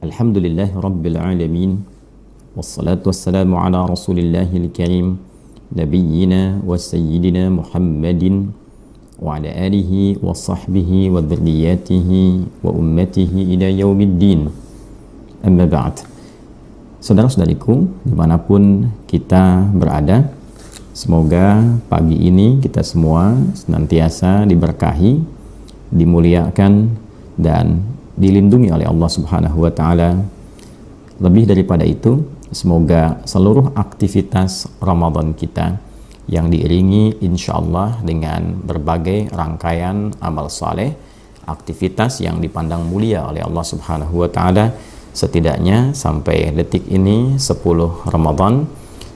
Alhamdulillah Rabbil Alamin. Wassalatu wassalamu ala Rasulillahil Karim, Nabiyyina wa Sayyidina Muhammadin wa ala alihi wa sahbihi wa dzurriyyatihi wa ummatihi ila yaumiddin. Amma ba'd. Saudara-saudariku, dimanapun kita berada, semoga pagi ini kita semua senantiasa diberkahi, dimuliakan, dan dilindungi oleh Allah Subhanahu wa Ta'ala. Lebih daripada itu, semoga seluruh aktivitas Ramadan kita yang diiringi insya Allah dengan berbagai rangkaian amal saleh, aktivitas yang dipandang mulia oleh Allah Subhanahu wa Ta'ala, setidaknya sampai detik ini 10 Ramadan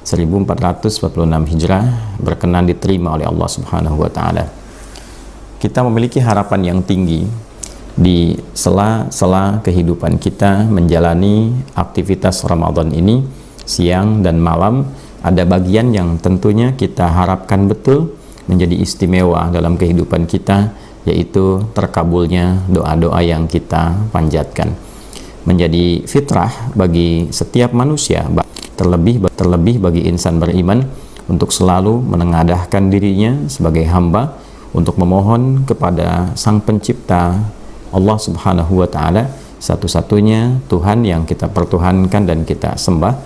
1446 Hijrah berkenan diterima oleh Allah Subhanahu wa Ta'ala. Kita memiliki harapan yang tinggi di sela-sela kehidupan kita menjalani aktivitas Ramadan ini. Siang dan malam ada bagian yang tentunya kita harapkan betul menjadi istimewa dalam kehidupan kita, yaitu terkabulnya doa-doa yang kita panjatkan. Menjadi fitrah bagi setiap manusia, terlebih bagi insan beriman, untuk selalu menengadahkan dirinya sebagai hamba untuk memohon kepada Sang Pencipta Allah Subhanahu wa Ta'ala, satu-satunya Tuhan yang kita pertuhankan dan kita sembah,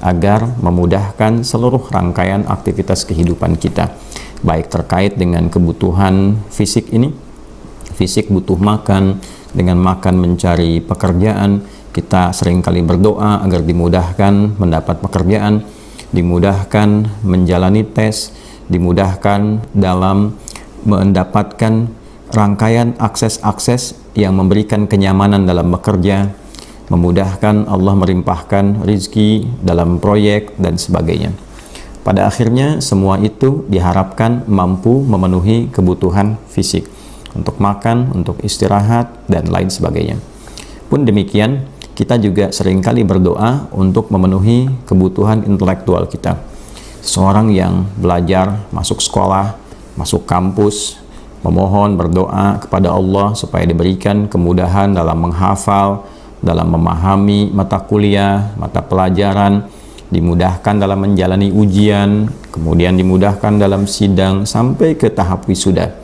agar memudahkan seluruh rangkaian aktivitas kehidupan kita, baik terkait dengan kebutuhan fisik ini. Fisik butuh makan, dengan makan mencari pekerjaan. Kita seringkali berdoa agar dimudahkan mendapat pekerjaan, dimudahkan menjalani tes, dimudahkan dalam mendapatkan rangkaian akses-akses yang memberikan kenyamanan dalam bekerja, memudahkan Allah melimpahkan rizki dalam proyek dan sebagainya. Pada akhirnya semua itu diharapkan mampu memenuhi kebutuhan fisik, untuk makan, untuk istirahat, dan lain sebagainya. Pun demikian, kita juga seringkali berdoa untuk memenuhi kebutuhan intelektual kita. Seorang yang belajar, masuk sekolah, masuk kampus, memohon, berdoa kepada Allah supaya diberikan kemudahan dalam menghafal, dalam memahami mata kuliah, mata pelajaran, dimudahkan dalam menjalani ujian, kemudian dimudahkan dalam sidang sampai ke tahap wisuda.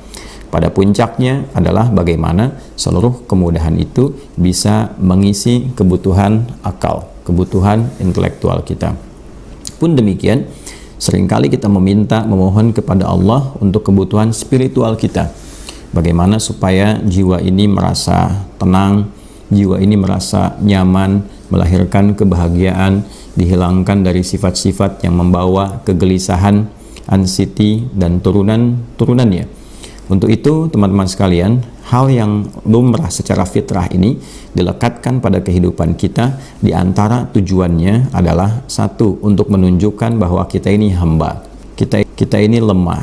Pada puncaknya adalah bagaimana seluruh kemudahan itu bisa mengisi kebutuhan akal, kebutuhan intelektual kita. Pun demikian, seringkali kita memohon kepada Allah untuk kebutuhan spiritual kita. Bagaimana supaya jiwa ini merasa tenang, jiwa ini merasa nyaman, melahirkan kebahagiaan, dihilangkan dari sifat-sifat yang membawa kegelisahan, anxiety, dan turunannya. Untuk itu, teman-teman sekalian, hal yang lumrah secara fitrah ini dilekatkan pada kehidupan kita. Di antara tujuannya adalah satu, untuk menunjukkan bahwa kita ini hamba, kita ini lemah,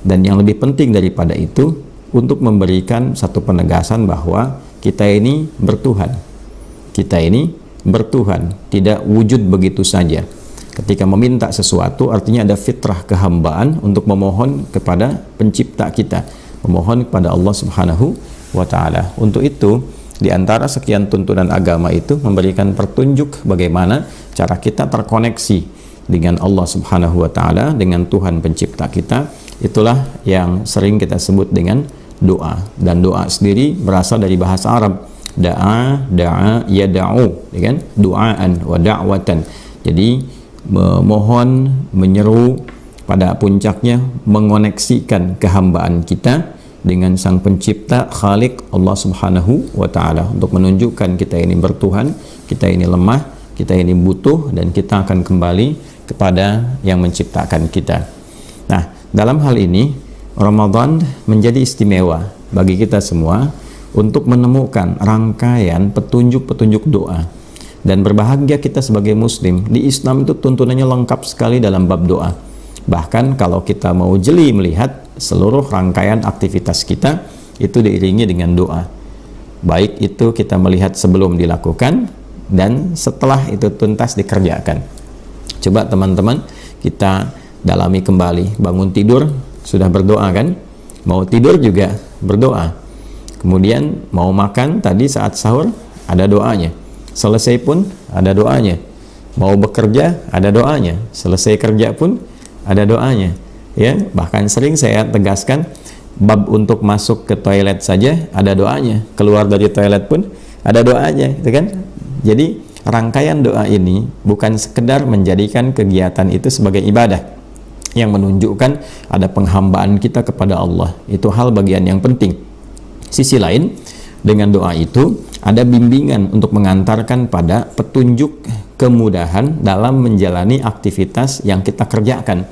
dan yang lebih penting daripada itu, untuk memberikan satu penegasan bahwa kita ini bertuhan. Kita ini bertuhan, tidak wujud begitu saja. Ketika meminta sesuatu, artinya ada fitrah kehambaan untuk memohon kepada pencipta kita, memohon kepada Allah Subhanahu wa Ta'ala. Untuk itu, di antara sekian tuntunan agama itu memberikan petunjuk bagaimana cara kita terkoneksi dengan Allah Subhanahu wa Ta'ala, dengan Tuhan pencipta kita. Itulah yang sering kita sebut dengan doa. Dan doa sendiri berasal dari bahasa Arab. Da'a, yada'u, ya kan? Du'aan wa da'watan. Jadi memohon, menyeru, pada puncaknya mengoneksikan kehambaan kita dengan Sang Pencipta, Khalik Allah Subhanahu wa Ta'ala, untuk menunjukkan kita ini bertuhan, kita ini lemah, kita ini butuh, dan kita akan kembali kepada yang menciptakan kita. Nah, dalam hal ini Ramadan menjadi istimewa bagi kita semua untuk menemukan rangkaian petunjuk-petunjuk doa. Dan berbahagia kita sebagai muslim. Di Islam itu tuntunannya lengkap sekali dalam bab doa. Bahkan kalau kita mau jeli melihat, seluruh rangkaian aktivitas kita itu diiringi dengan doa. Baik itu kita melihat sebelum dilakukan dan setelah itu tuntas dikerjakan. Coba teman-teman kita dalami kembali. Bangun tidur sudah berdoa kan? Mau tidur juga berdoa. Kemudian mau makan tadi saat sahur ada doanya. selesai pun ada doanya. Mau bekerja ada doanya, selesai kerja pun ada doanya. Ya, bahkan sering saya tegaskan bab untuk masuk ke toilet saja ada doanya, keluar dari toilet pun ada doanya, gitu kan? Jadi rangkaian doa ini bukan sekedar menjadikan kegiatan itu sebagai ibadah yang menunjukkan ada penghambaan kita kepada Allah. Itu hal bagian yang penting. Sisi lain, dengan doa itu ada bimbingan untuk mengantarkan pada petunjuk kemudahan dalam menjalani aktivitas yang kita kerjakan.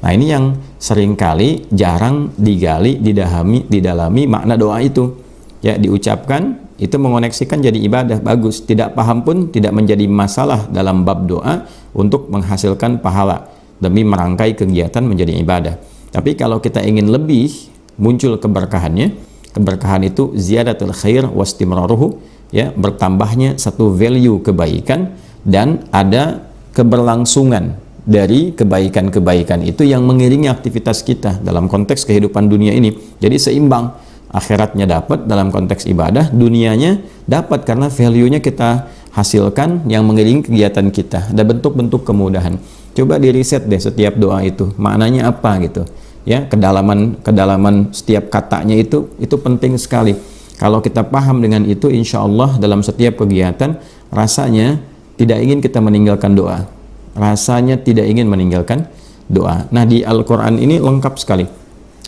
Nah, ini yang seringkali jarang digali, didalami makna doa itu. Ya, diucapkan itu mengoneksikan jadi ibadah, bagus. Tidak paham pun tidak menjadi masalah dalam bab doa untuk menghasilkan pahala demi merangkai kegiatan menjadi ibadah. Tapi kalau kita ingin lebih muncul keberkahannya, keberkahan itu ziyadatul khair wastimraruhu, ya, bertambahnya satu value kebaikan dan ada keberlangsungan dari kebaikan-kebaikan itu yang mengiringi aktivitas kita dalam konteks kehidupan dunia ini. Jadi seimbang, akhiratnya dapat dalam konteks ibadah, dunianya dapat karena value-nya kita hasilkan yang mengiringi kegiatan kita. Ada bentuk-bentuk kemudahan. Coba diriset deh setiap doa itu, maknanya apa gitu. Ya, kedalaman setiap katanya itu penting sekali. Kalau kita paham dengan itu, insya Allah dalam setiap kegiatan rasanya tidak ingin kita meninggalkan doa. Rasanya tidak ingin meninggalkan doa. Nah, di Al-Quran ini lengkap sekali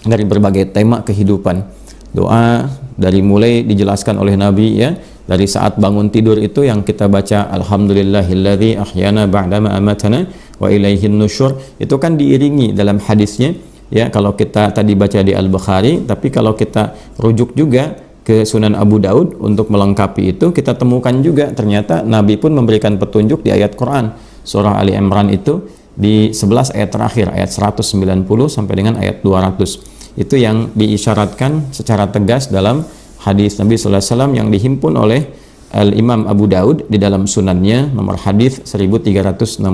dari berbagai tema kehidupan. Doa dari mulai dijelaskan oleh Nabi, ya, dari saat bangun tidur itu yang kita baca alhamdulillahilladzi ahyana ba'dama amatana wa ilaihin nusyur, itu kan diiringi dalam hadisnya, ya, kalau kita tadi baca di Al-Bukhari, tapi kalau kita rujuk juga ke Sunan Abu Daud untuk melengkapi itu, kita temukan juga ternyata Nabi pun memberikan petunjuk di ayat Quran surah Ali Imran itu di 11 ayat terakhir, ayat 190 sampai dengan ayat 200. Itu yang diisyaratkan secara tegas dalam hadis Nabi sallallahu alaihi wasallam yang dihimpun oleh Al-Imam Abu Daud di dalam sunannya, nomor hadis 1367,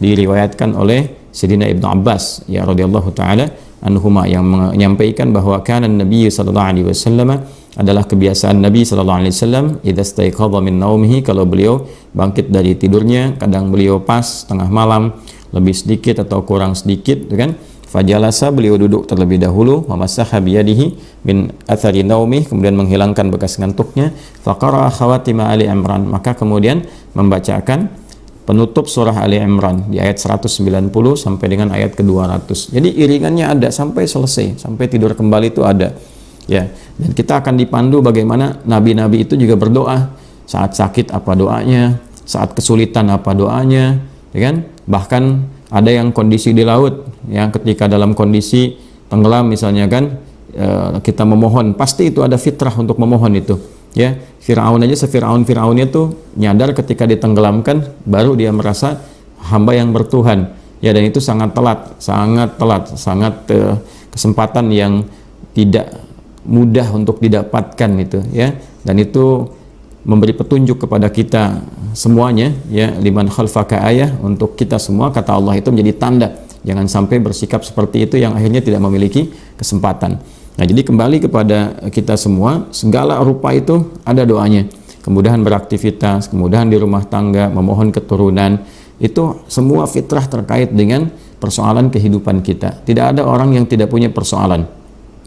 diriwayatkan oleh Sayyidina Ibnu Abbas, ya, radhiyallahu taala anhuma, yang menyampaikan bahwa kana Nabi sallallahu alaihi wasallam, adalah kebiasaan Nabi sallallahu alaihi wasallam, idza staiqadha min naumihi, kalau beliau bangkit dari tidurnya, kadang beliau pas tengah malam, lebih sedikit atau kurang sedikit, kan, fajalasa, beliau duduk terlebih dahulu, wa masaha biyadihi min athari naumih, kemudian menghilangkan bekas ngantuknya, faqara khawatima Ali Imran, maka kemudian membacakan penutup surah Ali Imran di ayat 190 sampai dengan ayat ke-200. Jadi iringannya ada sampai selesai, sampai tidur kembali itu ada. Ya, dan kita akan dipandu bagaimana nabi-nabi itu juga berdoa. Saat sakit apa doanya, saat kesulitan apa doanya, ya kan? Bahkan ada yang kondisi di laut, yang ketika dalam kondisi tenggelam misalnya, kan, kita memohon, pasti itu ada fitrah untuk memohon itu. Ya, Firaun aja, Firaunnya tuh nyadar ketika ditenggelamkan, baru dia merasa hamba yang bertuhan. Ya, dan itu sangat telat, kesempatan yang tidak mudah untuk didapatkan itu, ya, dan itu memberi petunjuk kepada kita semuanya, ya, liman khalfaka ayah, untuk kita semua, kata Allah, itu menjadi tanda jangan sampai bersikap seperti itu yang akhirnya tidak memiliki kesempatan. Nah, jadi kembali kepada kita semua, segala rupa itu ada doanya. Kemudahan beraktivitas, kemudahan di rumah tangga, memohon keturunan, itu semua fitrah terkait dengan persoalan kehidupan kita. Tidak ada orang yang tidak punya persoalan.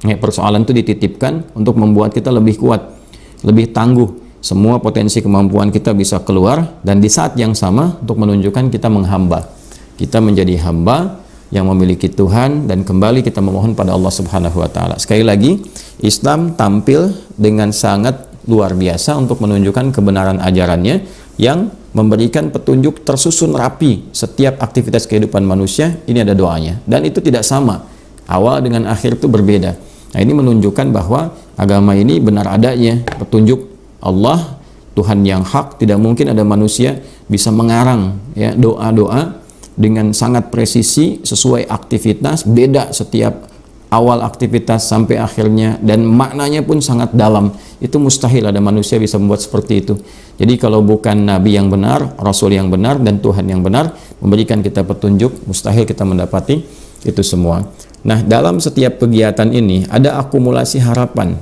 Ya, persoalan itu dititipkan untuk membuat kita lebih kuat, lebih tangguh. Semua potensi kemampuan kita bisa keluar, dan di saat yang sama untuk menunjukkan kita menghamba. Kita menjadi hamba yang memiliki Tuhan, dan kembali kita memohon pada Allah Subhanahu wa taala. Sekali lagi, Islam tampil dengan sangat luar biasa untuk menunjukkan kebenaran ajarannya yang memberikan petunjuk tersusun rapi setiap aktivitas kehidupan manusia. Ini ada doanya, dan itu tidak sama. Awal dengan akhir itu berbeda. Nah, ini menunjukkan bahwa agama ini benar adanya petunjuk Allah, Tuhan yang hak. Tidak mungkin ada manusia bisa mengarang, ya, doa-doa dengan sangat presisi sesuai aktivitas, beda setiap awal aktivitas sampai akhirnya, dan maknanya pun sangat dalam. Itu mustahil ada manusia bisa membuat seperti itu. Jadi kalau bukan Nabi yang benar, Rasul yang benar, dan Tuhan yang benar memberikan kita petunjuk, mustahil kita mendapati itu semua. Nah, dalam setiap kegiatan ini ada akumulasi harapan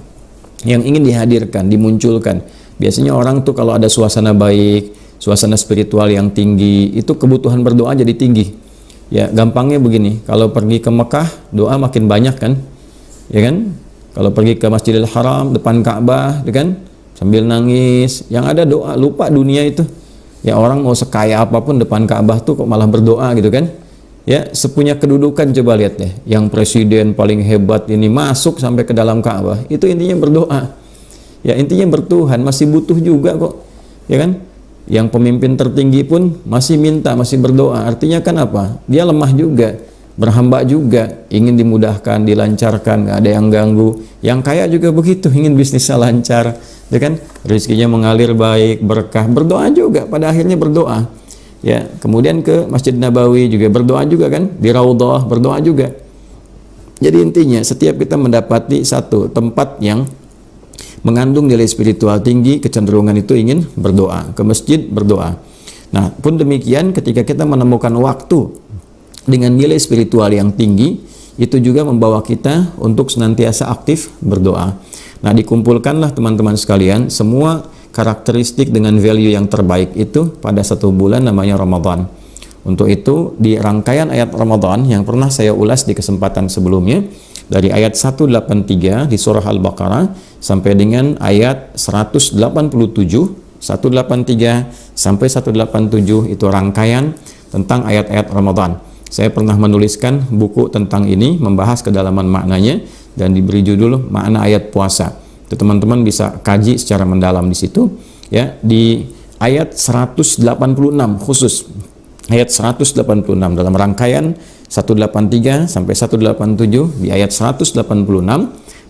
yang ingin dihadirkan, dimunculkan. Biasanya orang tuh kalau ada suasana baik, suasana spiritual yang tinggi, itu kebutuhan berdoa jadi tinggi. Ya, gampangnya begini, kalau pergi ke Mekah, doa makin banyak kan? Ya kan? Kalau pergi ke Masjidil Haram, depan Ka'bah, ya kan? Sambil nangis, yang ada doa, lupa dunia itu. Ya, orang mau sekaya apapun depan Ka'bah tuh kok malah berdoa gitu kan? Ya, sepunya kedudukan coba lihat deh, yang presiden paling hebat ini masuk sampai ke dalam Ka'bah, itu intinya berdoa. Ya, intinya bertuhan, masih butuh juga kok. Ya kan? Yang pemimpin tertinggi pun masih minta, masih berdoa. Artinya kan apa? Dia lemah juga, berhamba juga, ingin dimudahkan, dilancarkan, gak ada yang ganggu. Yang kaya juga begitu, ingin bisnisnya lancar, ya kan? Rezekinya mengalir baik, berkah, berdoa juga, pada akhirnya berdoa. Ya, kemudian ke Masjid Nabawi juga berdoa juga kan? Di Raudhah berdoa juga. Jadi intinya setiap kita mendapati satu tempat yang mengandung nilai spiritual tinggi, kecenderungan itu ingin berdoa, ke masjid berdoa. Nah, pun demikian ketika kita menemukan waktu dengan nilai spiritual yang tinggi, itu juga membawa kita untuk senantiasa aktif berdoa. Nah, dikumpulkanlah teman-teman sekalian semua karakteristik dengan value yang terbaik itu pada satu bulan namanya Ramadan. Untuk itu, di rangkaian ayat Ramadan yang pernah saya ulas di kesempatan sebelumnya, dari ayat 183 di surah Al-Baqarah sampai dengan ayat 187, 183 sampai 187 itu rangkaian tentang ayat-ayat Ramadan. Saya pernah menuliskan buku tentang ini, membahas kedalaman maknanya dan diberi judul Makna Ayat Puasa. Itu teman-teman bisa kaji secara mendalam di situ ya, di ayat 186 khusus. Ayat 186 dalam rangkaian 183 sampai 187 di ayat 186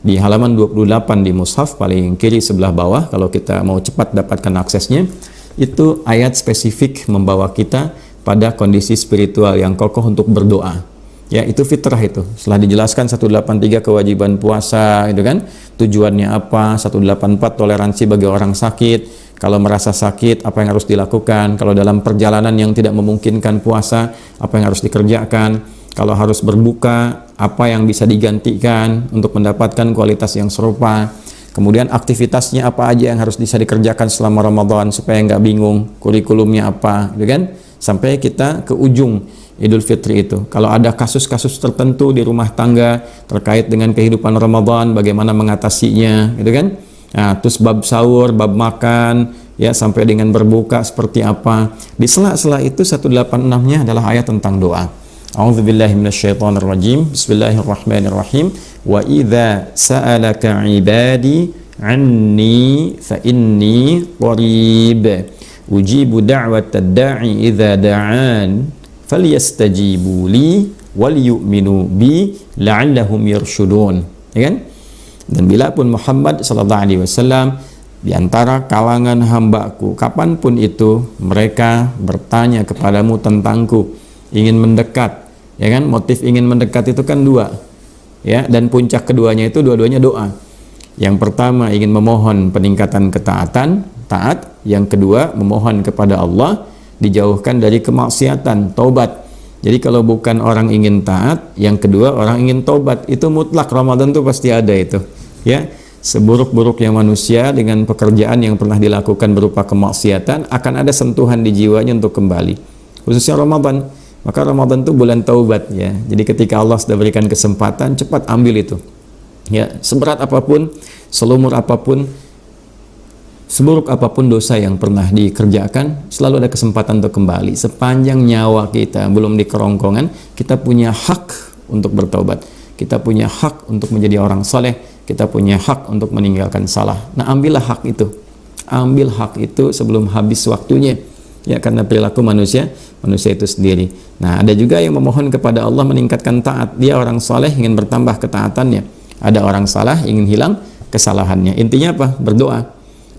di halaman 28 di mushaf paling kiri sebelah bawah kalau kita mau cepat dapatkan aksesnya. Itu ayat spesifik membawa kita pada kondisi spiritual yang kokoh untuk berdoa. Ya, itu fitrah itu. Setelah dijelaskan 183 kewajiban puasa itu kan, tujuannya apa, 184 toleransi bagi orang sakit. Kalau merasa sakit, apa yang harus dilakukan? Kalau dalam perjalanan yang tidak memungkinkan puasa, apa yang harus dikerjakan? Kalau harus berbuka, apa yang bisa digantikan untuk mendapatkan kualitas yang serupa? Kemudian aktivitasnya apa aja yang harus bisa dikerjakan selama Ramadan supaya nggak bingung, kurikulumnya apa, gitu kan? Sampai kita ke ujung Idul Fitri itu. Kalau ada kasus-kasus tertentu di rumah tangga terkait dengan kehidupan Ramadan, bagaimana mengatasinya, gitu kan? Nah, terus bab sahur, bab makan, ya sampai dengan berbuka seperti apa. Di sela-sela itu 186-nya adalah ayat tentang doa. A'udzubillahi minasyaitonirrajim. Bismillahirrahmanirrahim. Wa idza sa'alaka 'ibadi 'anni fa inni qarib. Ujibu da'watad da'i idza da'an falyastajibu li wal yu'minu bi la'allahum yarshudun. Ya kan? Dan bila pun Muhammad sallallahu alaihi wasallam di antara kalangan hambaku kapanpun itu mereka bertanya kepadamu tentangku, ingin mendekat, ya kan? Motif ingin mendekat itu kan dua, ya, dan puncak keduanya itu dua-duanya doa. Yang pertama ingin memohon peningkatan ketaatan, taat. Yang kedua memohon kepada Allah dijauhkan dari kemaksiatan, taubat. Jadi kalau bukan orang ingin taat, yang kedua orang ingin taubat, itu mutlak Ramadan tuh pasti ada itu. Ya, seburuk-buruknya manusia dengan pekerjaan yang pernah dilakukan berupa kemaksiatan akan ada sentuhan di jiwanya untuk kembali. Khususnya Ramadan. Maka Ramadan itu bulan taubat ya. Jadi ketika Allah sudah berikan kesempatan, cepat ambil itu. Ya, seberat apapun, selumur apapun, seburuk apapun dosa yang pernah dikerjakan, selalu ada kesempatan untuk kembali. Sepanjang nyawa kita belum di kerongkongan, kita punya hak untuk bertaubat. Kita punya hak untuk menjadi orang soleh. Kita punya hak untuk meninggalkan salah. Nah, ambillah hak itu. Ambil hak itu sebelum habis waktunya. Ya, karena perilaku manusia itu sendiri. Nah, ada juga yang memohon kepada Allah meningkatkan taat. Dia orang soleh ingin bertambah ketaatannya. Ada orang salah ingin hilang kesalahannya. Intinya apa? Berdoa.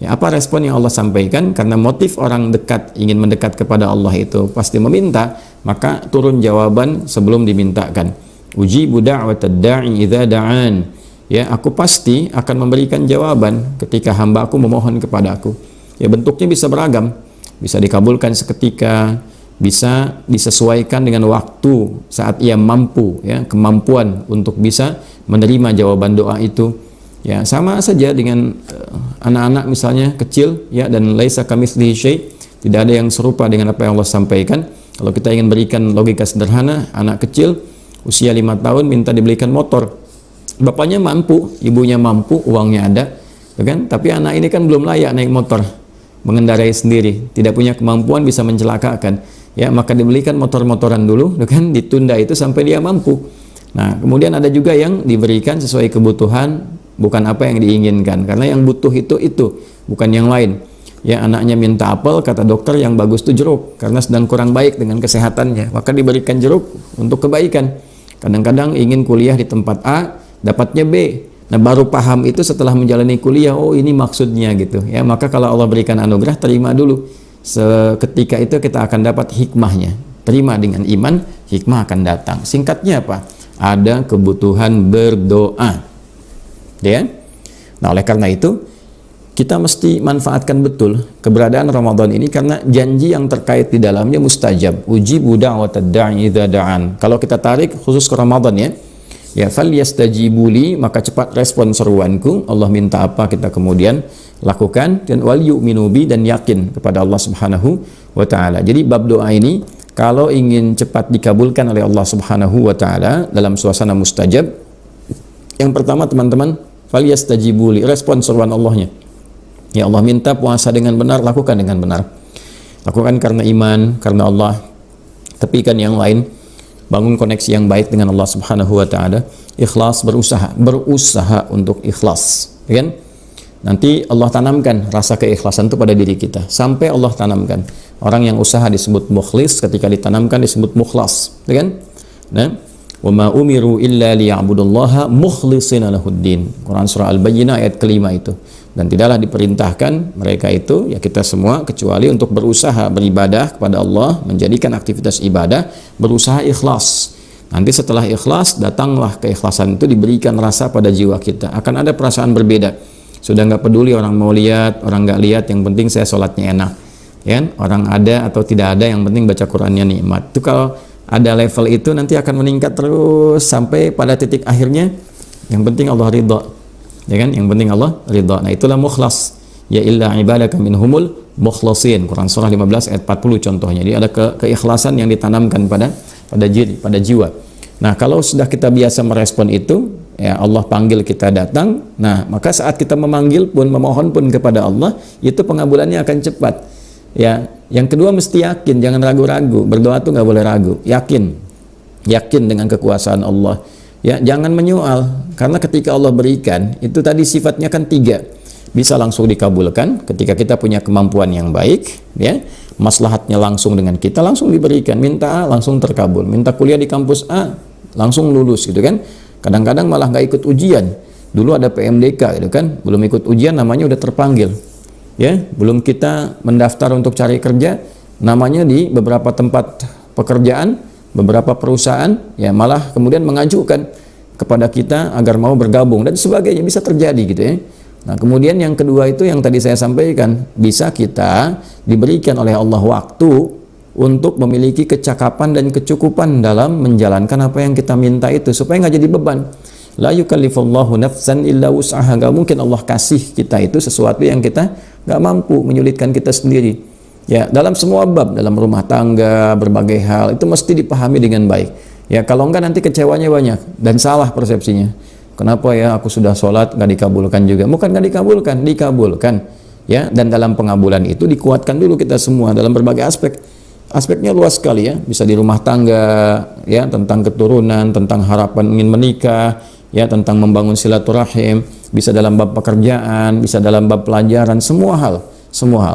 Ya, apa respon yang Allah sampaikan? Karena motif orang dekat ingin mendekat kepada Allah itu pasti meminta, maka turun jawaban sebelum dimintakan. Ujibu da'watad da'i idza da'an. Ya, aku pasti akan memberikan jawaban ketika hamba aku memohon kepada aku. Ya, bentuknya bisa beragam. Bisa dikabulkan seketika, bisa disesuaikan dengan waktu saat ia mampu, ya, kemampuan untuk bisa menerima jawaban doa itu. Ya, sama saja dengan anak-anak misalnya kecil ya, dan laisa kamitslihi syai', tidak ada yang serupa dengan apa yang Allah sampaikan. Kalau kita ingin berikan logika sederhana, anak kecil usia 5 tahun minta dibelikan motor. Bapaknya mampu, ibunya mampu, uangnya ada, kan? Tapi anak ini kan belum layak naik motor, mengendarai sendiri, tidak punya kemampuan, bisa mencelakakan. Ya, maka dibelikan motor-motoran dulu, kan? Ditunda itu sampai dia mampu. Nah, kemudian ada juga yang diberikan sesuai kebutuhan, bukan apa yang diinginkan, karena yang butuh itu bukan yang lain. Ya, anaknya minta apel, kata dokter yang bagus itu jeruk karena sedang kurang baik dengan kesehatannya, maka diberikan jeruk untuk kebaikan. Kadang-kadang ingin kuliah di tempat A, dapatnya B. Nah, baru paham itu setelah menjalani kuliah, oh ini maksudnya gitu. Ya, maka kalau Allah berikan anugerah, terima dulu. Seketika itu kita akan dapat hikmahnya. Terima dengan iman, hikmah akan datang. Singkatnya apa? Ada kebutuhan berdoa. Ya. Nah, oleh karena itu kita mesti manfaatkan betul keberadaan Ramadan ini, karena janji yang terkait di dalamnya mustajab. Ujibu da'watad da'i idza da'an. Kalau kita tarik khusus ke Ramadan ya. Ya, falyastajibu li, maka cepat respon seruanku. Allah minta apa kita kemudian lakukan, dan wal yu'minu bi, dan yakin kepada Allah Subhanahu wa taala. Jadi bab doa ini kalau ingin cepat dikabulkan oleh Allah Subhanahu wa taala dalam suasana mustajab, yang pertama teman-teman, falyastajibu li, respon seruan Allahnya. Ya Allah minta puasa dengan benar, lakukan dengan benar. Lakukan karena iman, karena Allah. Tepikan yang lain, bangun koneksi yang baik dengan Allah Subhanahu wa taala. Ikhlas, berusaha untuk ikhlas, ya kan? Nanti Allah tanamkan rasa keikhlasan itu pada diri kita, sampai Allah tanamkan. Orang yang usaha disebut mukhlis, ketika ditanamkan disebut mukhlas, ya kan? Nah, wa ma umiru illa liya'budullaha mukhlishina lahuddin. Quran surah Al-Bayyinah ayat kelima itu. Dan tidaklah diperintahkan mereka itu, ya kita semua, kecuali untuk berusaha beribadah kepada Allah, menjadikan aktivitas ibadah, berusaha ikhlas. Nanti setelah ikhlas, datanglah keikhlasan itu, diberikan rasa pada jiwa kita. Akan ada perasaan berbeda. Sudah nggak peduli orang mau lihat, orang nggak lihat, yang penting saya sholatnya enak. Ya, orang ada atau tidak ada, yang penting baca Qurannya nikmat. Itu kalau ada level itu nanti akan meningkat terus sampai pada titik akhirnya yang penting Allah ridha. Ya kan? Yang penting Allah ridha. Nah, itulah mukhlas. Ya illa ibadaka minhumul mukhlasin. Quran surah 15 ayat 40 contohnya. Jadi ada keikhlasan yang ditanamkan pada jiwa. Nah, kalau sudah kita biasa merespon itu, ya Allah panggil kita datang. Nah, maka saat kita memanggil pun, memohon pun kepada Allah, itu pengabulannya akan cepat. Ya, yang kedua mesti yakin, jangan ragu-ragu. Berdoa tuh nggak boleh ragu, yakin dengan kekuasaan Allah. Ya, jangan menyoal, karena ketika Allah berikan itu tadi sifatnya kan 3, bisa langsung dikabulkan ketika kita punya kemampuan yang baik, ya, maslahatnya langsung dengan kita, langsung diberikan. Minta A langsung terkabul, minta kuliah di kampus A langsung lulus gitu kan. Kadang-kadang malah nggak ikut ujian. Dulu ada PMDK gitu kan, belum ikut ujian namanya udah terpanggil. Ya, belum kita mendaftar untuk cari kerja, namanya di beberapa tempat pekerjaan, beberapa perusahaan, ya malah kemudian mengajukan kepada kita agar mau bergabung dan sebagainya, bisa terjadi gitu ya. Nah, kemudian yang kedua itu yang tadi saya sampaikan, bisa kita diberikan oleh Allah waktu untuk memiliki kecakapan dan kecukupan dalam menjalankan apa yang kita minta itu, supaya nggak jadi beban. La yukallifullahu nafsan illa wus'aha. Nggak mungkin Allah kasih kita itu sesuatu yang kita nggak mampu, menyulitkan kita sendiri. Ya, dalam semua bab, dalam rumah tangga, berbagai hal, itu mesti dipahami dengan baik. Ya, kalau enggak nanti kecewanya banyak dan salah persepsinya. Kenapa ya aku sudah sholat nggak dikabulkan juga? Bukan nggak dikabulkan, dikabulkan. Ya, dan dalam pengabulan itu dikuatkan dulu kita semua dalam berbagai aspek. Aspeknya luas sekali ya, bisa di rumah tangga, ya, tentang keturunan, tentang harapan ingin menikah, ya, tentang membangun silaturahim, bisa dalam bab pekerjaan, bisa dalam bab pelajaran, semua hal.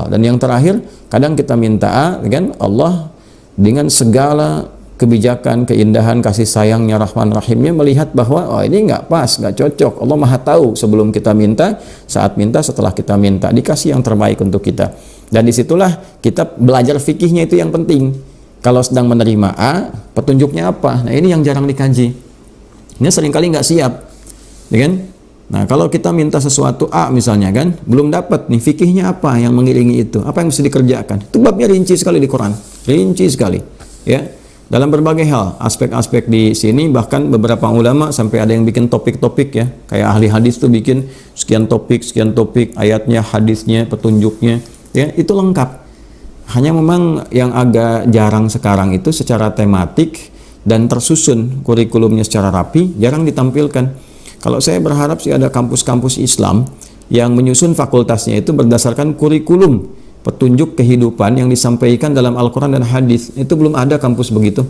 Dan yang terakhir, kadang kita minta kan Allah dengan segala kebijakan, keindahan, kasih sayangnya, Rahman Rahimnya, melihat bahwa oh ini nggak pas, nggak cocok. Allah Maha tahu sebelum kita minta, saat minta, setelah kita minta, dikasih yang terbaik untuk kita. Dan disitulah kita belajar fikihnya, itu yang penting. Kalau sedang menerima A, petunjuknya apa? Nah, ini yang jarang dikaji. Ini seringkali nggak siap, ya kan? Nah, kalau kita minta sesuatu A misalnya kan, belum dapat nih fikihnya apa yang mengiringi itu, apa yang mesti dikerjakan. Itu babnya rinci sekali di Quran, rinci sekali, ya. dalam berbagai hal, aspek-aspek di sini, bahkan beberapa ulama sampai ada yang bikin topik-topik ya, kayak ahli hadis tuh bikin sekian topik, ayatnya, hadisnya, petunjuknya, ya itu lengkap. Hanya memang yang agak jarang sekarang itu secara tematik dan tersusun kurikulumnya secara rapi, jarang ditampilkan. Kalau saya berharap sih ada kampus-kampus Islam yang menyusun fakultasnya itu berdasarkan kurikulum petunjuk kehidupan yang disampaikan dalam Al-Quran dan hadis. Itu belum ada kampus begitu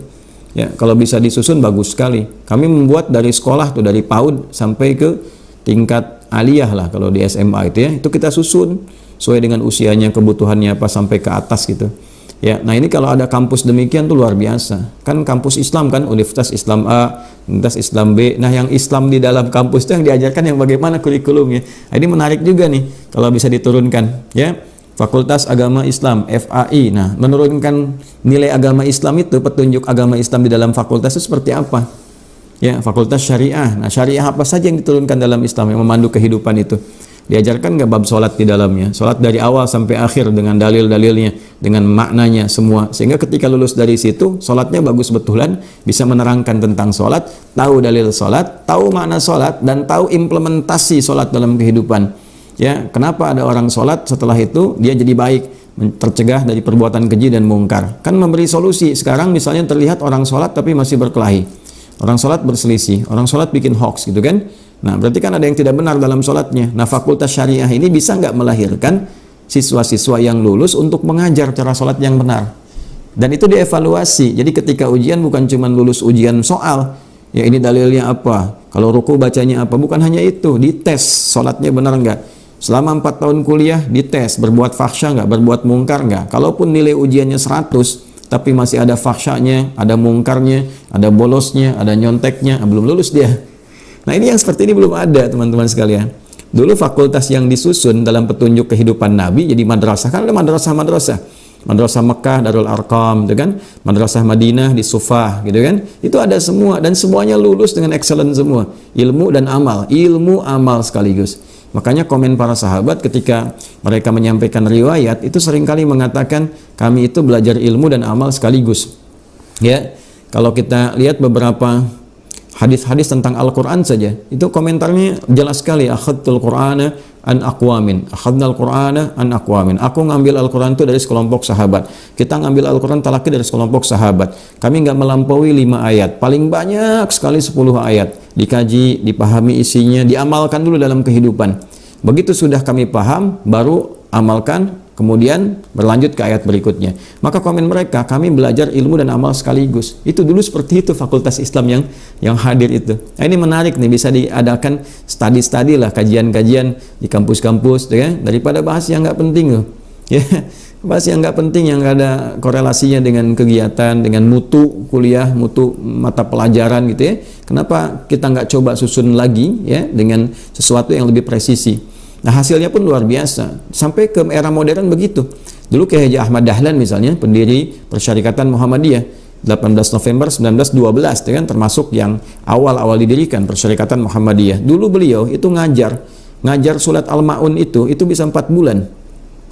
ya. Kalau bisa disusun bagus sekali. Kami membuat dari sekolah tuh, dari PAUD sampai ke tingkat aliyah lah kalau di SMA itu ya, itu kita susun sesuai dengan usianya, kebutuhannya apa, sampai ke atas gitu ya. Nah ini kalau ada kampus demikian tuh luar biasa. Kan kampus Islam kan, Universitas Islam A, Universitas Islam B. Nah yang Islam di dalam kampus itu yang diajarkan yang bagaimana kurikulumnya. Nah, ini menarik juga nih kalau bisa diturunkan ya. Fakultas Agama Islam, FAI. Nah, menurunkan nilai agama Islam itu, petunjuk agama Islam di dalam fakultas itu seperti apa? Ya, Fakultas Syariah. Nah, syariah apa saja yang diturunkan dalam Islam yang memandu kehidupan itu? Diajarkan nggak bab sholat di dalamnya? Sholat dari awal sampai akhir dengan dalil-dalilnya, dengan maknanya semua. Sehingga ketika lulus dari situ, sholatnya bagus betulan, bisa menerangkan tentang sholat, tahu dalil sholat, tahu makna sholat, dan tahu implementasi sholat dalam kehidupan. Ya, kenapa ada orang sholat setelah itu dia jadi baik, tercegah dari perbuatan keji dan mungkar. Kan memberi solusi. Sekarang misalnya terlihat orang sholat tapi masih berkelahi, orang sholat berselisih, orang sholat bikin hoax gitu kan. Nah berarti kan ada yang tidak benar dalam sholatnya. Nah fakultas syariah ini bisa nggak melahirkan siswa-siswa yang lulus untuk mengajar cara sholat yang benar, dan itu dievaluasi. Jadi ketika ujian bukan cuma lulus ujian soal, ya ini dalilnya apa, kalau ruku bacanya apa, bukan hanya itu, dites sholatnya benar nggak. Selama 4 tahun kuliah dites, berbuat fahsya nggak, berbuat mungkar nggak. Kalaupun nilai ujiannya 100, tapi masih ada fahsyanya, ada mungkarnya, ada bolosnya, ada nyonteknya, belum lulus dia. Nah ini yang seperti ini belum ada teman-teman sekalian. Dulu fakultas yang disusun dalam petunjuk kehidupan Nabi jadi madrasah, kan ada madrasah-madrasah. Madrasah Mekah, Darul Arqam, gitu kan? Madrasah Madinah di Sufah, gitu kan? Itu ada semua, dan semuanya lulus dengan excellent semua. Ilmu dan amal, ilmu amal sekaligus. Makanya komen para sahabat ketika mereka menyampaikan riwayat itu seringkali mengatakan kami itu belajar ilmu dan amal sekaligus. Ya, kalau kita lihat beberapa hadis-hadis tentang Al-Quran saja, itu komentarnya jelas sekali. Akhadtul Qur'ana an aqwamin, akhadnal Qur'ana an aqwamin. Aku ngambil Al-Quran itu dari sekelompok sahabat. Kita ngambil Al-Quran talaki dari sekelompok sahabat. Kami nggak melampaui 5 ayat, paling banyak sekali 10 ayat. Dikaji, dipahami isinya, diamalkan dulu dalam kehidupan. Begitu sudah kami paham, baru amalkan, kemudian berlanjut ke ayat berikutnya. Maka komen mereka, kami belajar ilmu dan amal sekaligus. Itu dulu seperti itu fakultas Islam yang hadir itu. Nah, ini menarik nih, bisa diadakan studi-studi lah, kajian-kajian di kampus-kampus, ya, daripada bahas yang nggak penting loh. Ya, bahas yang nggak penting, yang nggak ada korelasinya dengan kegiatan, dengan mutu kuliah, mutu mata pelajaran gitu ya. Kenapa kita nggak coba susun lagi ya dengan sesuatu yang lebih presisi? Nah hasilnya pun luar biasa. Sampai ke era modern begitu. Dulu Kiai Haji Ahmad Dahlan misalnya, pendiri Persyarikatan Muhammadiyah, 18 November 1912, ya kan, termasuk yang awal-awal didirikan Persyarikatan Muhammadiyah. Dulu beliau itu ngajar surat Al-Ma'un itu bisa 4 bulan.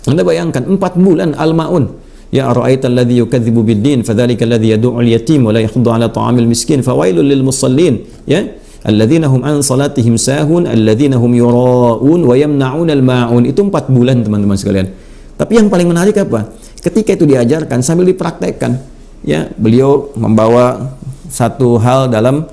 Anda bayangkan 4 bulan Al-Ma'un. Ya ara'aital ladzi yukadzibu bid-din fadzalikal ladzi yad'u al-yatim wa la yahdhu 'ala ta'amil miskin fawailul lil musallin, ya alladzina hum an salatihim sahun alladzina hum yura'un wa yamna'un al-ma'un. Itu 4 bulan teman-teman sekalian. Tapi yang paling menarik apa? Ketika itu diajarkan sambil dipraktekkan, ya beliau membawa satu hal dalam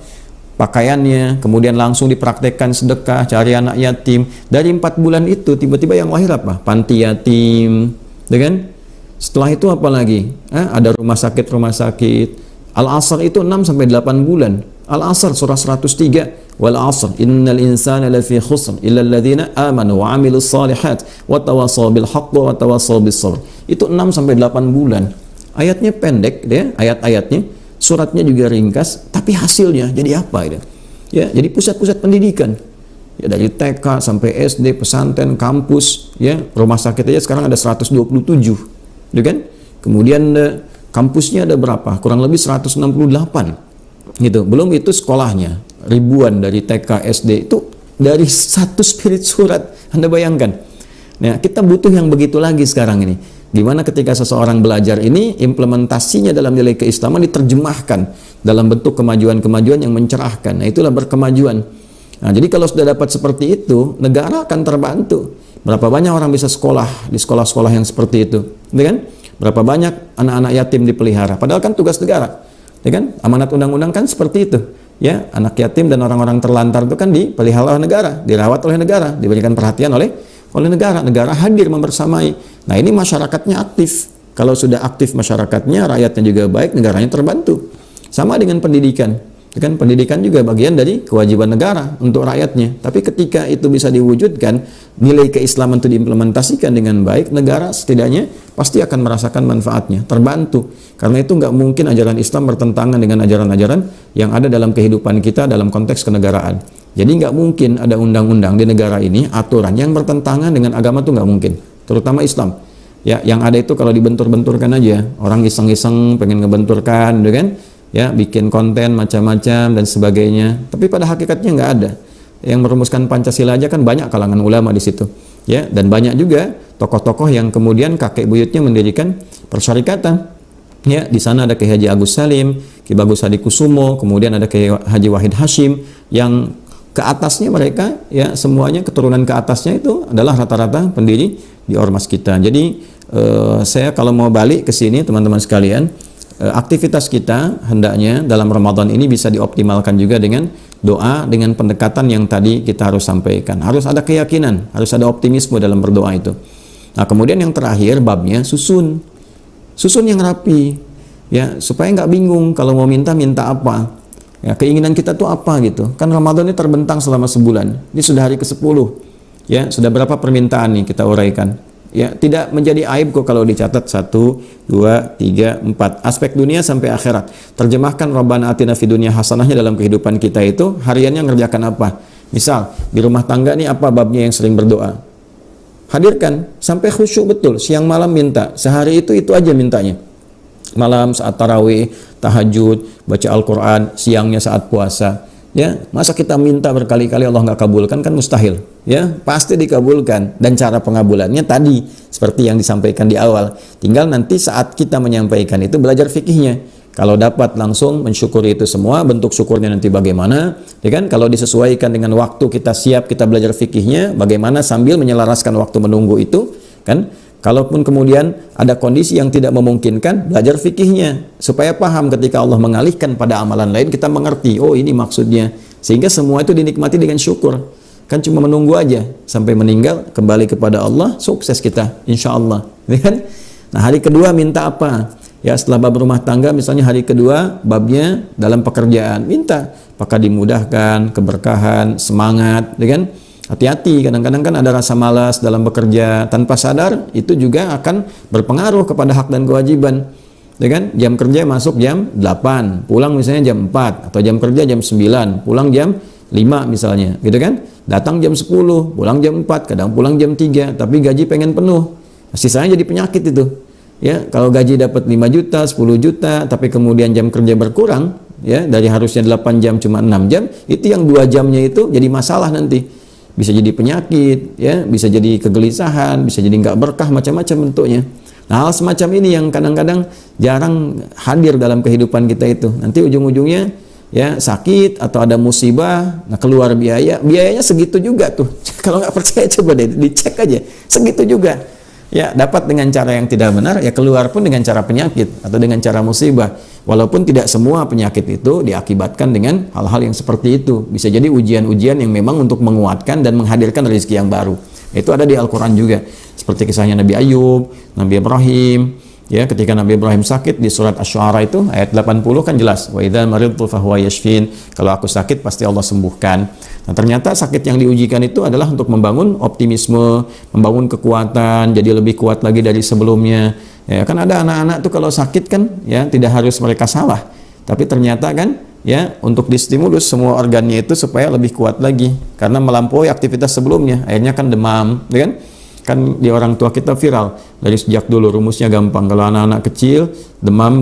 pakaiannya, kemudian langsung dipraktekkan sedekah, cari anak yatim. Dari 4 bulan itu tiba-tiba yang lahir apa? Panti yatim, ya kan? Setelah itu apa lagi? Ada rumah sakit. Al-Asr itu 6-8 bulan. Al-Asr surah 103, wal 'asr innal insana lafi khusr illa alladziina amanu wa 'amilus shalihat wa tawassaw bil haqqi wa tawassaw bis sabr. Itu 6-8 bulan. Ayatnya pendek ya, ayat-ayatnya. Suratnya juga ringkas, tapi hasilnya jadi apa itu? Ya, jadi pusat-pusat pendidikan. Ya, dari TK sampai SD, pesantren, kampus, ya, rumah sakit aja sekarang ada 127, ya kan? Kemudian kampusnya ada berapa? Kurang lebih 168. Gitu. Belum itu sekolahnya, ribuan dari TK, SD itu dari satu spirit surat. Anda bayangkan. Nah, kita butuh yang begitu lagi sekarang ini. Gimana ketika seseorang belajar ini, implementasinya dalam nilai keislaman diterjemahkan dalam bentuk kemajuan-kemajuan yang mencerahkan. Nah, itulah berkemajuan. Nah, jadi kalau sudah dapat seperti itu, negara akan terbantu. Berapa banyak orang bisa sekolah di sekolah-sekolah yang seperti itu, ya kan? Berapa banyak anak-anak yatim dipelihara. Padahal kan tugas negara, ya kan? Amanat undang-undang kan seperti itu. Ya, anak yatim dan orang-orang terlantar itu kan dipelihara oleh negara, dirawat oleh negara, diberikan perhatian oleh negara. Negara hadir membersamai. Nah, ini masyarakatnya aktif. Kalau sudah aktif masyarakatnya, rakyatnya juga baik, negaranya terbantu. Sama dengan pendidikan. Kan pendidikan juga bagian dari kewajiban negara untuk rakyatnya. Tapi ketika itu bisa diwujudkan, nilai keislaman itu diimplementasikan dengan baik, negara setidaknya pasti akan merasakan manfaatnya, terbantu. Karena itu nggak mungkin ajaran Islam bertentangan dengan ajaran-ajaran yang ada dalam kehidupan kita dalam konteks kenegaraan. Jadi nggak mungkin ada undang-undang di negara ini, aturan yang bertentangan dengan agama itu nggak mungkin, terutama Islam. Ya, yang ada itu kalau dibentur-benturkan aja, orang iseng-iseng pengen ngebenturkan, gitu kan? Ya, bikin konten macam-macam dan sebagainya. Tapi pada hakikatnya nggak ada. Yang merumuskan Pancasila aja kan banyak kalangan ulama di situ. Ya, dan banyak juga tokoh-tokoh yang kemudian kakek buyutnya mendirikan persyarikatan. Ya, di sana ada Kiai Haji Agus Salim, Ki Bagus Hadikusumo, kemudian ada Kiai Haji Wahid Hashim, yang ke atasnya mereka, ya semuanya keturunan ke atasnya itu adalah rata-rata pendiri di ormas kita. Jadi saya kalau mau balik ke sini teman-teman sekalian, aktivitas kita hendaknya dalam Ramadan ini bisa dioptimalkan juga dengan doa, dengan pendekatan yang tadi kita harus sampaikan. Harus ada keyakinan, harus ada optimisme dalam berdoa itu. Nah, kemudian yang terakhir babnya susun yang rapi, ya supaya nggak bingung kalau mau minta apa. Ya, keinginan kita tuh apa gitu. Kan Ramadan ini terbentang selama sebulan. Ini sudah hari ke-10. Ya, sudah berapa permintaan nih kita uraikan. Ya, tidak menjadi aib kok kalau dicatat 1, 2, 3, 4. Aspek dunia sampai akhirat. Terjemahkan Rabbana atina fid dunya hasanahnya dalam kehidupan kita itu hariannya ngerjakan apa. Misal, di rumah tangga nih apa babnya yang sering berdoa. Hadirkan sampai khusyuk betul. Siang malam minta. Sehari itu aja mintanya. Malam saat tarawih, tahajud, baca Al-Quran, siangnya saat puasa. Ya, masa kita minta berkali-kali Allah nggak kabulkan, kan mustahil. Ya, pasti dikabulkan. Dan cara pengabulannya tadi seperti yang disampaikan di awal. Tinggal nanti saat kita menyampaikan itu belajar fikihnya. Kalau dapat langsung mensyukuri itu semua, bentuk syukurnya nanti bagaimana, ya kan? Kalau disesuaikan dengan waktu kita siap, kita belajar fikihnya, bagaimana sambil menyelaraskan waktu menunggu itu, kan? Kalaupun kemudian ada kondisi yang tidak memungkinkan, belajar fikihnya supaya paham ketika Allah mengalihkan pada amalan lain, kita mengerti, oh ini maksudnya. Sehingga semua itu dinikmati dengan syukur. Kan cuma menunggu aja sampai meninggal, kembali kepada Allah, sukses kita, insya Allah. Kan? Nah, hari kedua minta apa? Ya, setelah bab rumah tangga, misalnya hari kedua, babnya dalam pekerjaan, minta apakah dimudahkan, keberkahan, semangat, ya kan? Hati-hati, kadang-kadang kan ada rasa malas dalam bekerja, tanpa sadar itu juga akan berpengaruh kepada hak dan kewajiban. Ya kan? Jam kerja masuk jam 8, pulang misalnya jam 4, atau jam kerja jam 9, pulang jam 5 misalnya, gitu kan? Datang jam 10, pulang jam 4, kadang pulang jam 3, tapi gaji pengen penuh. Sisanya jadi penyakit itu. Ya, kalau gaji dapat 5 juta, 10 juta, tapi kemudian jam kerja berkurang, ya, dari harusnya 8 jam cuma 6 jam, itu yang 2 jamnya itu jadi masalah nanti. Bisa jadi penyakit, ya, bisa jadi kegelisahan, bisa jadi nggak berkah, macam-macam bentuknya. Nah, hal semacam ini yang kadang-kadang jarang hadir dalam kehidupan kita itu. Nanti ujung-ujungnya ya sakit atau ada musibah, nah keluar biayanya segitu juga tuh. Kalau nggak percaya coba deh dicek aja, segitu juga. Ya, dapat dengan cara yang tidak benar, ya keluar pun dengan cara penyakit atau dengan cara musibah. Walaupun tidak semua penyakit itu diakibatkan dengan hal-hal yang seperti itu. Bisa jadi ujian-ujian yang memang untuk menguatkan dan menghadirkan rezeki yang baru. Itu ada di Al-Quran juga. Seperti kisahnya Nabi Ayub, Nabi Ibrahim. Ya, ketika Nabi Ibrahim sakit di surat Asy-Syu'ara itu ayat 80 kan jelas, wa idza maridtu fahuwa yashfin. Kalau aku sakit pasti Allah sembuhkan. Nah, ternyata sakit yang diujikan itu adalah untuk membangun optimisme, membangun kekuatan, jadi lebih kuat lagi dari sebelumnya. Ya, kan ada anak-anak tuh kalau sakit kan ya tidak harus mereka salah. Tapi ternyata kan ya untuk distimulus semua organnya itu supaya lebih kuat lagi karena melampaui aktivitas sebelumnya. Akhirnya kan demam, ya kan? Kan di orang tua kita viral dari sejak dulu, rumusnya gampang. Kalau anak-anak kecil demam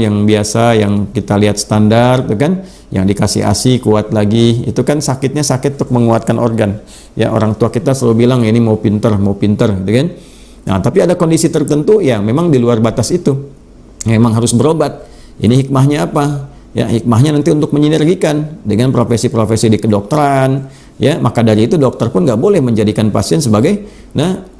yang biasa yang kita lihat standar, kan yang dikasih ASI kuat lagi, itu kan sakitnya sakit untuk menguatkan organ. Ya, orang tua kita selalu bilang ini mau pinter gitu kan. Nah, tapi ada kondisi tertentu yang memang di luar batas itu, memang harus berobat. Ini hikmahnya apa? Ya, hikmahnya nanti untuk menyinergikan dengan profesi-profesi di kedokteran. Ya, maka dari itu dokter pun nggak boleh menjadikan pasien sebagai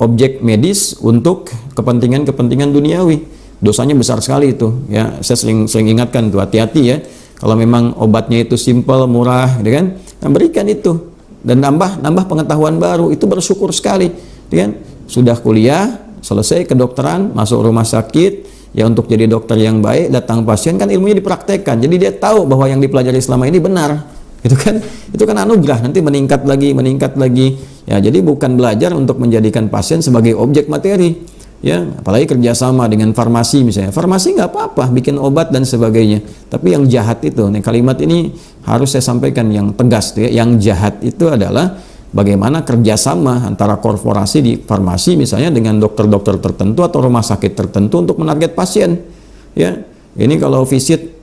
objek medis untuk kepentingan duniawi. Dosanya besar sekali itu. Ya, saya sering ingatkan tuh, hati-hati ya. Kalau memang obatnya itu simple, murah, gitu kan? Nah, berikan itu dan nambah pengetahuan baru, itu bersyukur sekali, gitu kan? Sudah kuliah, selesai kedokteran, masuk rumah sakit, ya untuk jadi dokter yang baik, datang pasien kan ilmunya dipraktekkan. Jadi dia tahu bahwa yang dipelajari selama ini benar. Gitu kan? Itu kan anugerah, nanti meningkat lagi. Ya, jadi bukan belajar untuk menjadikan pasien sebagai objek materi. Ya, apalagi kerjasama dengan farmasi misalnya. Farmasi nggak apa-apa, bikin obat dan sebagainya. Tapi yang jahat itu, nih kalimat ini harus saya sampaikan yang tegas tuh ya. Yang jahat itu adalah bagaimana kerjasama antara korporasi di farmasi misalnya dengan dokter-dokter tertentu atau rumah sakit tertentu untuk menarget pasien. Ya, ini kalau visit,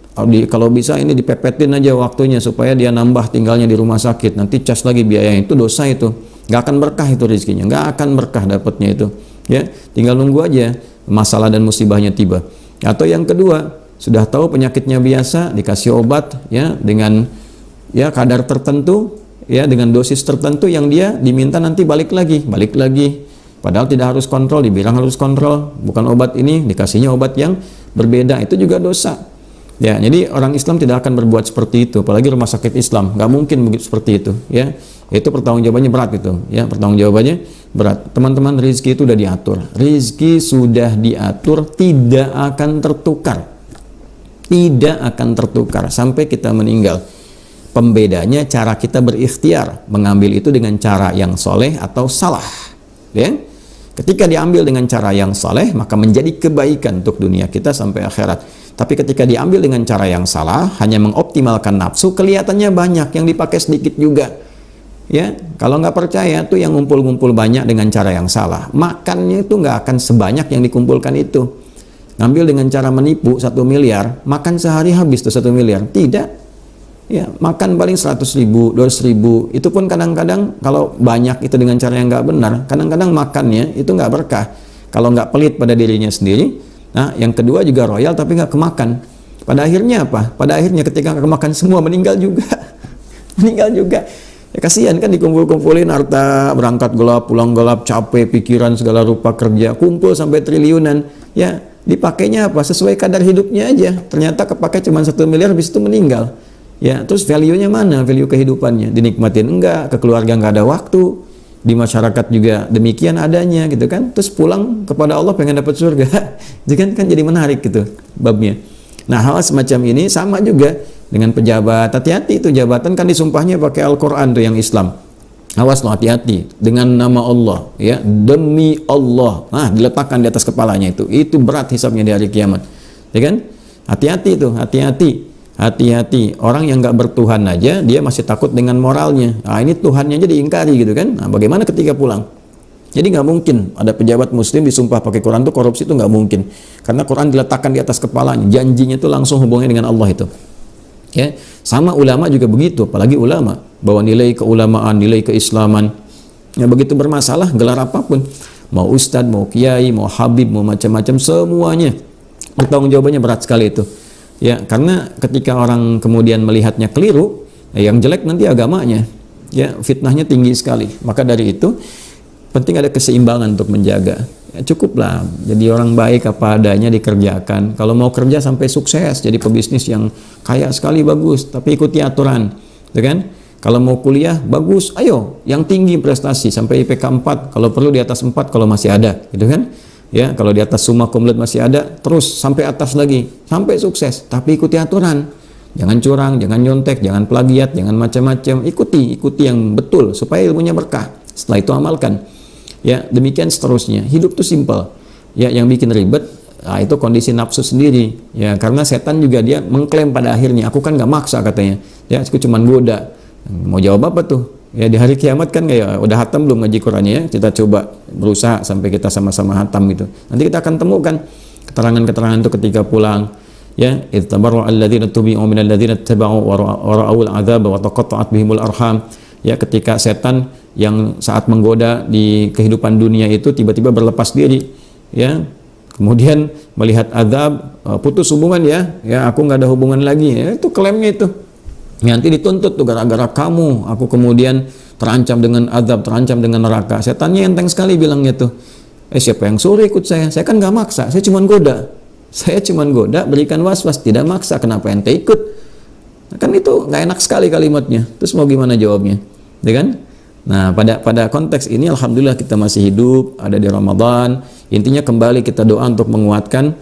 kalau bisa ini dipepetin aja waktunya supaya dia nambah tinggalnya di rumah sakit. Nanti cas lagi biayanya, itu dosa itu. Nggak akan berkah itu rezekinya, nggak akan berkah dapatnya itu. Ya, tinggal nunggu aja masalah dan musibahnya tiba. Atau yang kedua, sudah tahu penyakitnya biasa, dikasih obat ya dengan ya kadar tertentu, ya dengan dosis tertentu yang dia diminta nanti balik lagi. Padahal tidak harus kontrol, dibilang harus kontrol, bukan obat ini, dikasihnya obat yang berbeda, itu juga dosa. Ya, jadi orang Islam tidak akan berbuat seperti itu, apalagi rumah sakit Islam, nggak mungkin begitu seperti itu. Ya, itu pertanggungjawabannya berat itu. Ya, pertanggungjawabannya berat. Teman-teman, rezeki itu sudah diatur. Rezeki sudah diatur, tidak akan tertukar. Tidak akan tertukar sampai kita meninggal. Pembedanya cara kita berikhtiar, mengambil itu dengan cara yang soleh atau salah. Ya, ketika diambil dengan cara yang soleh, maka menjadi kebaikan untuk dunia kita sampai akhirat. Tapi ketika diambil dengan cara yang salah, hanya mengoptimalkan nafsu, kelihatannya banyak, yang dipakai sedikit juga. Ya, kalau nggak percaya tuh yang ngumpul-ngumpul banyak dengan cara yang salah, makannya itu nggak akan sebanyak yang dikumpulkan itu. Ngambil dengan cara menipu 1 miliar, makan sehari habis tuh 1 miliar. Tidak. Ya, makan paling 100.000, 200.000. Itu pun kadang-kadang kalau banyak itu dengan cara yang nggak benar, kadang-kadang makannya itu nggak berkah. Kalau nggak pelit pada dirinya sendiri. Nah, yang kedua juga royal tapi nggak kemakan. Pada akhirnya apa? Pada akhirnya ketika nggak kemakan semua, meninggal juga. Meninggal juga. Ya, kasihan kan dikumpul-kumpulin harta, berangkat gelap, pulang gelap, capek, pikiran segala rupa kerja, kumpul sampai triliunan. Ya, dipakainya apa? Sesuai kadar hidupnya aja. Ternyata kepakai cuma 1 miliar, habis itu meninggal. Ya, terus value-nya mana? Value kehidupannya dinikmatin enggak? Ke keluarga nggak ada waktu. Di masyarakat juga demikian adanya gitu kan. Terus pulang kepada Allah pengen dapat surga. Jadi kan jadi menarik gitu babnya. Nah, hal semacam ini sama juga dengan pejabat. Hati-hati, itu jabatan kan disumpahnya pakai Al-Qur'an tuh yang Islam. Awas lo, hati-hati dengan nama Allah ya, demi Allah. Nah, diletakkan di atas kepalanya itu. Itu berat hisabnya di hari kiamat. Ya kan? Hati-hati tuh, hati-hati. Hati-hati, orang yang nggak bertuhan aja dia masih takut dengan moralnya. Nah, ini Tuhannya aja diingkari gitu kan. Nah, bagaimana ketika pulang? Jadi nggak mungkin ada pejabat muslim disumpah pakai Quran tuh korupsi, itu nggak mungkin. Karena Quran diletakkan di atas kepalanya, janjinya itu langsung hubungannya dengan Allah itu. Ya, sama ulama juga begitu, apalagi ulama bawa nilai keulamaan, nilai keislaman. Ya, begitu bermasalah gelar apapun, mau ustadz, mau kiai, mau habib, mau macam-macam, semuanya pertanggungjawabannya berat sekali itu. Ya, karena ketika orang kemudian melihatnya keliru, yang jelek nanti agamanya. Ya, fitnahnya tinggi sekali. Maka dari itu penting ada keseimbangan untuk menjaga. Ya, cukuplah jadi orang baik apa adanya dikerjakan. Kalau mau kerja sampai sukses, jadi pebisnis yang kaya sekali, bagus, tapi ikuti aturan, gitu kan? Kalau mau kuliah bagus, ayo yang tinggi prestasi sampai IPK 4, kalau perlu di atas 4 kalau masih ada, gitu kan? Ya, kalau di atas summa cum laude masih ada, terus sampai atas lagi, sampai sukses. Tapi ikuti aturan, jangan curang, jangan nyontek, jangan plagiat, jangan macam-macam. Ikuti yang betul supaya ilmunya berkah. Setelah itu amalkan. Ya, demikian seterusnya. Hidup tuh simpel. Ya, yang bikin ribet, nah, itu kondisi nafsu sendiri. Ya, karena setan juga dia mengklaim pada akhirnya, aku kan nggak maksa katanya. Ya, aku cuma goda. Mau jawab apa tuh? Ya, di hari kiamat kan kayak udah hatam belum ngaji Qurannya ya, kita coba berusaha sampai kita sama-sama hatam gitu. Nanti kita akan temukan keterangan-keterangan itu ketika pulang. Ya, idz tabarra'a alladziina tubi'u minal ladziina ittaba'u wa ra'awul 'adzaba wa taqatta'at bihimul arham. Ya, ketika setan yang saat menggoda di kehidupan dunia itu tiba-tiba berlepas diri, ya, kemudian melihat azab, putus hubungan, ya aku nggak ada hubungan lagi, ya, itu klaimnya itu. Nanti dituntut tuh, gara-gara kamu aku kemudian terancam dengan azab, terancam dengan neraka. Setannya enteng sekali bilangnya tuh, siapa yang suruh ikut saya kan nggak maksa, saya cuma goda, berikan was-was, tidak maksa, kenapa ente ikut? Kan itu nggak enak sekali kalimatnya. Terus mau gimana jawabnya, ya kan? Nah, pada konteks ini alhamdulillah kita masih hidup, ada di Ramadan. Intinya kembali kita doa untuk menguatkan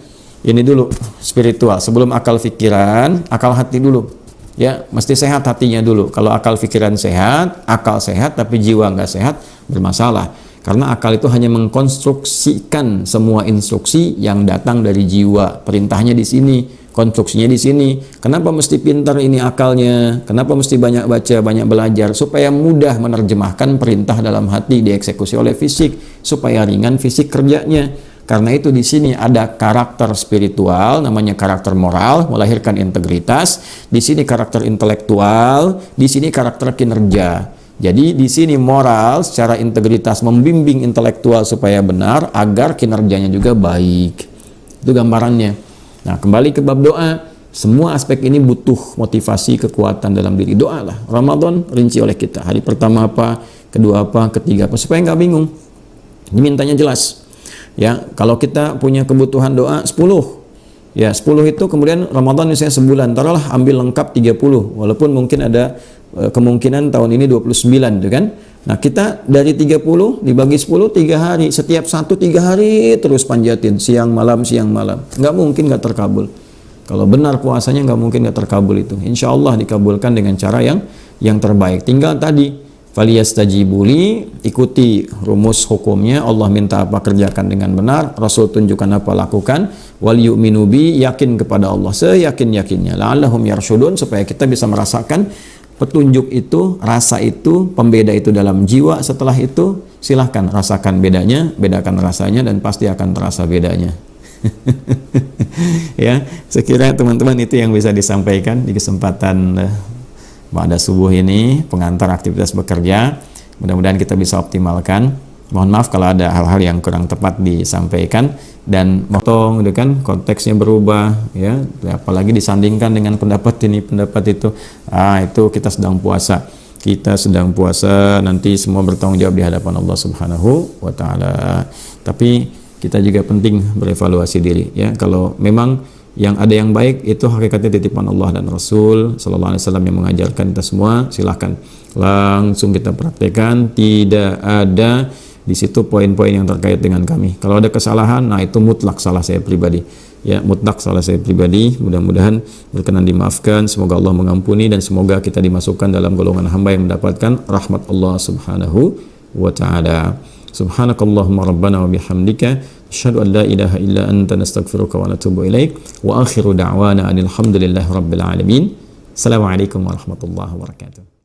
ini dulu, spiritual, sebelum akal pikiran, akal hati dulu. Ya, mesti sehat hatinya dulu. Kalau akal pikiran sehat, akal sehat tapi jiwa nggak sehat, bermasalah. Karena akal itu hanya mengkonstruksikan semua instruksi yang datang dari jiwa. Perintahnya di sini, konstruksinya di sini. Kenapa mesti pintar ini akalnya? Kenapa mesti banyak baca, banyak belajar? Supaya mudah menerjemahkan perintah dalam hati dieksekusi oleh fisik, supaya ringan fisik kerjanya. Karena itu di sini ada karakter spiritual, namanya karakter moral, melahirkan integritas. Di sini karakter intelektual, di sini karakter kinerja. Jadi di sini moral secara integritas membimbing intelektual supaya benar agar kinerjanya juga baik. Itu gambarannya. Nah, kembali ke bab doa, semua aspek ini butuh motivasi, kekuatan dalam diri. Doa lah. Ramadan rinci oleh kita. Hari pertama apa, kedua apa, ketiga apa, supaya nggak bingung. Dimintanya jelas. Ya, kalau kita punya kebutuhan doa 10. Ya, 10 itu kemudian Ramadan misalnya sebulan, taruhlah ambil lengkap 30. Walaupun mungkin ada kemungkinan tahun ini 29 itu kan. Nah, kita dari 30 dibagi 10 3 hari, setiap satu 3 hari terus panjatin siang malam. Nggak mungkin nggak terkabul. Kalau benar puasanya nggak mungkin nggak terkabul itu. Insya Allah dikabulkan dengan cara yang terbaik. Tinggal tadi faliyastajibuli, ikuti rumus hukumnya. Allah minta apa, kerjakan dengan benar. Rasul tunjukkan apa, lakukan. Wal yu'minu bi, yakin kepada Allah seyakin-yakinnya. La'allahum yarsyudun, supaya kita bisa merasakan petunjuk itu, rasa itu, pembeda itu dalam jiwa. Setelah itu silahkan rasakan bedanya, bedakan rasanya, dan pasti akan terasa bedanya. Ya, sekiranya teman-teman itu yang bisa disampaikan di kesempatan pada subuh ini, pengantar aktivitas bekerja. Mudah-mudahan kita bisa optimalkan. Mohon maaf kalau ada hal-hal yang kurang tepat disampaikan, dan motong itu kan konteksnya berubah, ya, apalagi disandingkan dengan pendapat ini, pendapat itu. Itu kita sedang puasa, nanti semua bertanggung jawab di hadapan Allah Subhanahu wa taala. Tapi kita juga penting berevaluasi diri, ya. Kalau memang yang ada yang baik itu hakikatnya titipan Allah dan Rasul Sallallahu Alaihi Wasallam yang mengajarkan kita semua, silahkan langsung kita praktekkan. Tidak ada di situ poin-poin yang terkait dengan kami. Kalau ada kesalahan, nah itu mutlak salah saya pribadi, ya, mutlak salah saya pribadi. Mudah-mudahan berkenan dimaafkan, semoga Allah mengampuni, dan semoga kita dimasukkan dalam golongan hamba yang mendapatkan rahmat Allah Subhanahu wa taala. Subhanakallahumma rabbana wa bihamdika asyhadu an la ilaha illa anta nastaghfiruka wa natubu ilaik. Wa akhiru da'wana alhamdulillahi rabbil alamin. Assalamualaikum warahmatullahi wabarakatuh.